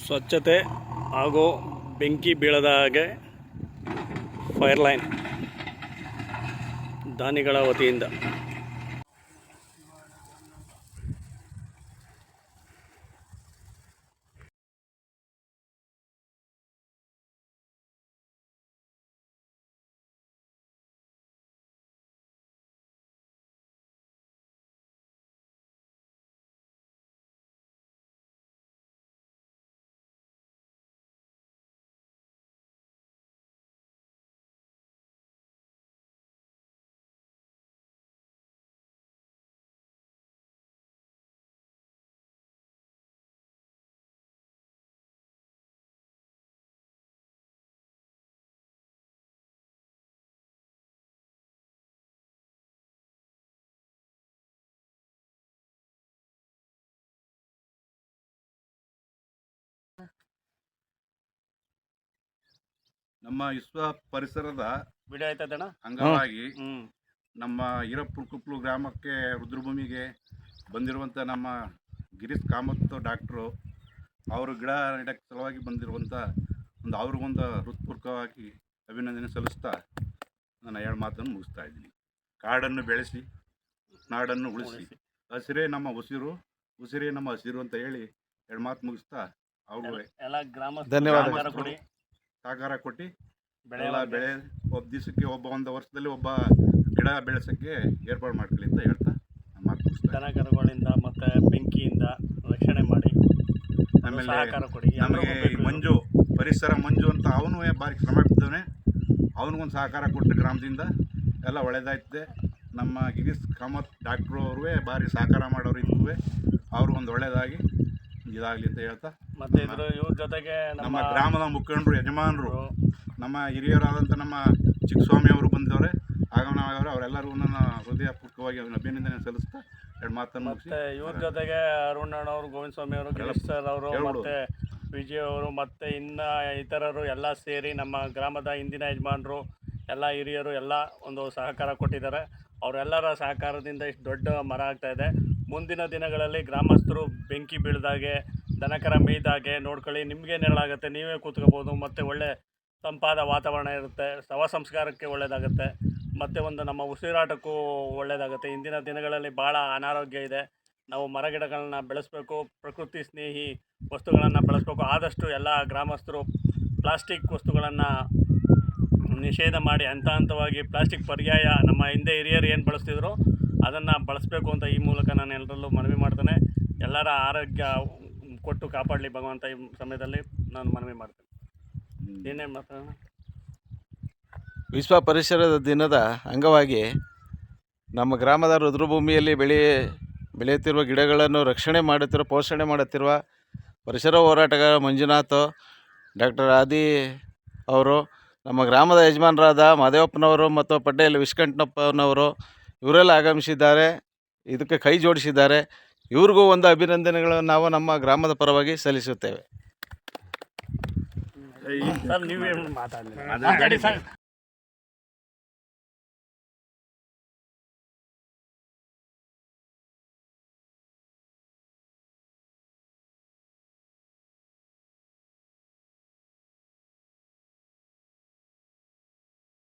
ಸ್ವಚ್ಛತೆ ಹಾಗೂ ಬೆಂಕಿ ಬೀಳದ ಹಾಗೆ ಫೈರ್ ಲೈನ್ ದಾನಿಗಳ ವತಿಯಿಂದ ನಮ್ಮ ವಿಶ್ವ ಪರಿಸರದ ವಿಡಿಯೋ ಆಯ್ತದಣ್ಣ ಅಂಗವಾಗಿ ನಮ್ಮ ಹಿರಪ್ಪುಕುಪ್ಲು ಗ್ರಾಮಕ್ಕೆ ರುದ್ರಭೂಮಿಗೆ ಬಂದಿರುವಂಥ ನಮ್ಮ ಗಿರೀಶ್ ಕಾಮತ್ ಡಾಕ್ಟ್ರು ಅವರು ಗಿಡ ನೆಡಕ್ಕೆ ಸಲುವಾಗಿ ಬಂದಿರುವಂಥ ಅವ್ರಿಗೊಂದು ಹೃತ್ಪೂರ್ವಕವಾಗಿ ಅಭಿನಂದನೆ ಸಲ್ಲಿಸ್ತಾ ನನ್ನ ಎರಡು ಮಾತನ್ನು ಮುಗಿಸ್ತಾ ಇದ್ದೀನಿ. ಕಾಡನ್ನು ಬೆಳೆಸಿ ನಾಡನ್ನು ಉಳಿಸಿ, ಹಸಿರೇ ನಮ್ಮ ಉಸಿರು, ಉಸಿರೇ ನಮ್ಮ ಹಸಿರು ಅಂತ ಹೇಳಿ ಎರಡು ಮಾತು ಮುಗಿಸ್ತಾ ಅವ್ರಿಗೆ ಧನ್ಯವಾದ ಸಹಕಾರ ಕೊಟ್ಟು ಎಲ್ಲ ಬೆಳೆ ಒಬ್ಬ ದಿವಸಕ್ಕೆ ಒಂದು ವರ್ಷದಲ್ಲಿ ಒಬ್ಬ ಗಿಡ ಬೆಳೆಸೋಕ್ಕೆ ಏರ್ಪಾಡು ಮಾಡ್ಕೊಳ್ಳಿ ಅಂತ ಹೇಳ್ತಾ ಮಾತು ದನ ಕರುಗಳಿಂದ ಮತ್ತು ಬೆಂಕಿಯಿಂದ ರಕ್ಷಣೆ ಮಾಡಿ ಆಮೇಲೆ ಸಹಕಾರ ಕೊಡಿ. ನಮಗೆ ಮಂಜು ಪರಿಸರ ಮಂಜು ಅಂತ ಅವನು ಭಾರಿ ಶ್ರಮ ಬಿದ್ದವನೇ, ಅವನಿಗೊಂದು ಸಹಕಾರ ಕೊಟ್ಟು ಗ್ರಾಮದಿಂದ ಎಲ್ಲ ಒಳ್ಳೆಯದಾಯ್ತದೆ. ನಮ್ಮ ಗಿರೀಶ್ ಕಾಮತ್ ಡಾಕ್ಟ್ರು ಅವ್ರೂ ಭಾರಿ ಸಹಕಾರ ಮಾಡೋರು ಇದ್ರೂ ಅವ್ರಿಗೊಂದು ಒಳ್ಳೆಯದಾಗಿ ಇದಾಗಲಿ ಅಂತ ಹೇಳ್ತಾ ಮತ್ತು ಇವ್ರ ಜೊತೆಗೆ ನಮ್ಮ ಗ್ರಾಮದ ಮುಖಂಡರು ಯಜಮಾನರು ನಮ್ಮ ಹಿರಿಯರಾದಂಥ ನಮ್ಮ ಚಿಕ್ಕಸ್ವಾಮಿ ಅವರು ಬಂದವರೆ, ಆಗಮನವಾಗವ್ರೆ. ಅವರೆಲ್ಲರಿಗೂ ನನ್ನ ಹೃದಯಪೂರ್ವಕವಾಗಿ ಅಭಿನಂದನೆ ಸಲ್ಲಿಸ್ತಾ ಎರಡು ಮಾತನ್ನು ಮತ್ತೆ ಇವ್ರ ಜೊತೆಗೆ ಅರುಣಣ್ಣವರು, ಗೋವಿಂದ ಸ್ವಾಮಿ ಅವರು, ಗಿರೀಶ್ ಸರ್ ಅವರು, ಮತ್ತೆ ವಿಜಯ್ ಅವರು, ಮತ್ತು ಇನ್ನು ಇತರರು ಎಲ್ಲ ಸೇರಿ ನಮ್ಮ ಗ್ರಾಮದ ಹಿಂದಿನ ಯಜಮಾನರು ಎಲ್ಲ ಹಿರಿಯರು ಎಲ್ಲ ಒಂದು ಸಹಕಾರ ಕೊಟ್ಟಿದ್ದಾರೆ. ಅವರೆಲ್ಲರ ಸಹಕಾರದಿಂದ ಇಷ್ಟು ದೊಡ್ಡ ಮರ ಆಗ್ತಾಯಿದೆ. ಮುಂದಿನ ದಿನಗಳಲ್ಲಿ ಗ್ರಾಮಸ್ಥರು ಬೆಂಕಿ ಬೀಳ್ದಾಗೆ, ದನಕರ ಮೇಯ್ದಾಗೆ ನೋಡ್ಕೊಳ್ಳಿ. ನಿಮಗೆ ನೆರಳಾಗುತ್ತೆ, ನೀವೇ ಕೂತ್ಕೋಬೋದು, ಮತ್ತು ಒಳ್ಳೆ ತಂಪಾದ ವಾತಾವರಣ ಇರುತ್ತೆ, ಶವ ಸಂಸ್ಕಾರಕ್ಕೆ ಒಳ್ಳೆಯದಾಗುತ್ತೆ, ಮತ್ತು ಒಂದು ನಮ್ಮ ಉಸಿರಾಟಕ್ಕೂ ಒಳ್ಳೆಯದಾಗುತ್ತೆ. ಇಂದಿನ ದಿನಗಳಲ್ಲಿ ಭಾಳ ಅನಾರೋಗ್ಯ ಇದೆ. ನಾವು ಮರಗಿಡಗಳನ್ನ ಬೆಳೆಸಬೇಕು, ಪ್ರಕೃತಿ ಸ್ನೇಹಿ ವಸ್ತುಗಳನ್ನು ಬಳಸಬೇಕು. ಆದಷ್ಟು ಎಲ್ಲ ಗ್ರಾಮಸ್ಥರು ಪ್ಲಾಸ್ಟಿಕ್ ವಸ್ತುಗಳನ್ನು ನಿಷೇಧ ಮಾಡಿ ಹಂತವಾಗಿ ಪ್ಲಾಸ್ಟಿಕ್ ಪರ್ಯಾಯ ನಮ್ಮ ಹಿಂದೆ ಹಿರಿಯರು ಏನು ಬಳಸ್ತಿದ್ರು ಅದನ್ನು ಬಳಸಬೇಕು ಅಂತ ಈ ಮೂಲಕ ನಾನು ಎಲ್ಲರಲ್ಲೂ ಮನವಿ ಮಾಡ್ತೇನೆ. ಎಲ್ಲರ ಆರೋಗ್ಯ ಕೊಟ್ಟು ಕಾಪಾಡಲಿ ಭಗವಂತ. ಈ ಸಮಯದಲ್ಲಿ ನಾನು ಮನವಿ ಮಾಡ್ತೇನೆ. ಏನೇನು ಮಾತಾಡೋಣ? ವಿಶ್ವ ಪರಿಸರದ ದಿನದ ಅಂಗವಾಗಿ ನಮ್ಮ ಗ್ರಾಮದ ರುದ್ರಭೂಮಿಯಲ್ಲಿ ಬೆಳೆಯುತ್ತಿರುವ ಗಿಡಗಳನ್ನು ರಕ್ಷಣೆ ಮಾಡುತ್ತಿರುವ, ಪೋಷಣೆ ಮಾಡುತ್ತಿರುವ ಪರಿಸರ ಹೋರಾಟಗಾರ ಮಂಜುನಾಥ್, ಡಾಕ್ಟರ್ ಆದಿ ಅವರು, ನಮ್ಮ ಗ್ರಾಮದ ಯಜಮಾನರಾದ ಮಾದೇವಪ್ಪನವರು ಮತ್ತು ಪಟೇಲ್ ವಿಶ್ಕಂಠಪ್ಪನವರು ಇವರೆಲ್ಲ ಆಗಮಿಸಿದ್ದಾರೆ. ಇದಕ್ಕೆ ಕೈ ಜೋಡಿಸಿದ್ದಾರೆ. ಇವ್ರಿಗೂ ಒಂದು ಅಭಿನಂದನೆಗಳನ್ನು ನಾವು ನಮ್ಮ ಗ್ರಾಮದ ಪರವಾಗಿ ಸಲ್ಲಿಸುತ್ತೇವೆ. ಸರ್ ನೀವೇ ಮಾತಾಡಿ ಸರ್.